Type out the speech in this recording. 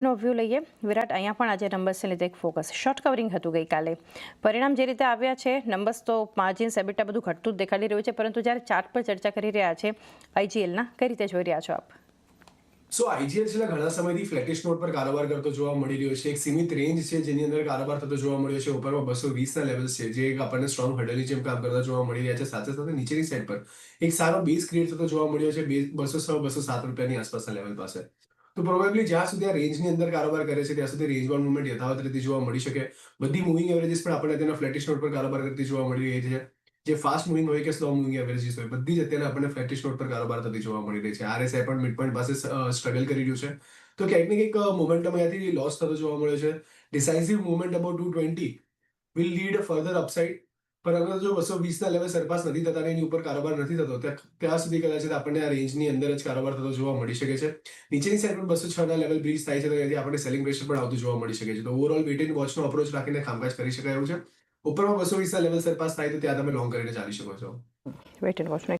નો view લઈએ. વિરાટ, અહીંયા પણ આજે નંબર્સને લીધે એક ફોકસ શોર્ટ કવરિંગ હતું ગઈકાલે. પરિણામ જે રીતે આવ્યા છે, નંબર્સ તો માર્જિન્સ એબિટા બધું ઘટતું જ દેખાડી રહ્યું છે, પરંતુ જ્યારે ચાર્ટ પર ચર્ચા કરી રહ્યા છે આઈજીએલના, કઈ રીતે જોઈ રહ્યા છો આપ? આઈજીએલ છેલ્લા ઘણા સમયથી ફ્લેટિશ નોટ પર કારોબાર કરતો જોવા મળી રહ્યો છે. એક સીમિત રેન્જ છે જેની અંદર કારોબાર થતો જોવા મળ્યો છે. ઉપરમાં 220 ના લેવલ્સ છે, જે એક આપણને સ્ટ્રોંગ હર્ડલની જેમ કામ કરતા જોવા મળી રહ્યા છે. સાથે સાથે નીચેની સાઈડ પર એક સારો બેઝ ક્રિએટ થતો જોવા મળ્યો છે, 206-207 રૂપિયાની આસપાસના લેવલ પાસે. તો પ્રોબેબલી જ્યાં સુધી આ રેન્જની અંદર કારોબાર કરે છે ત્યાં સુધી રેન્જ બાઉન્ડ મુવમેન્ટ યથાવત રીતે જોવા મળી શકે. બધી મૂવિંગ એવરેજીસ પણ આપણને તેના ફ્લેટિશ નોટ પર કારોબાર કરતી જોવા મળી રહી છે. જે ફાસ્ટ મૂવિંગ હોય કે સ્લો મૂવિંગ એવરેજીસ હોય, બધી જ અત્યારે આપણને ફ્લેટિશ નોટ પર કારોબાર થતી જોવા મળી રહી છે. આરએસઆઈ પણ મિડ પોઈન્ટ પાસે સ્ટ્રગલ કરી રહ્યું છે. તો ક્યાંક ને ક્યાંક મોમેન્ટમ અહીંયાથી લોસ થતો જોવા મળ્યો છે. Decisive movement about 220 will lead further upside. પણ અગર જો 220 ના લેવલ સરપાસ નથી થતા અને એની ઉપર કારોબાર નથી થતો, ત્યાં સુધી કદાચ આપણને આ રેન્જની અંદર જ કારોબાર થતો જોવા મળી શકે છે. નીચેની સાઈડ પર 206 ના લેવલ બ્રીચ થાય છે, તો ત્યાંથી આપણને સેલિંગ પ્રેશર પણ આવતું જોવા મળી શકે છે. તો ઓવરઓલ વેટ એન્ડ વોચનો અપ્રોચ રાખીને કામકાજ કરી શકાય એવું છે. ઉપરમાં 220 ના લેવલ સરપાસ થાય તો ત્યાં તમે લોંગ કરીને ચાલી શકો છો. Weight and watch.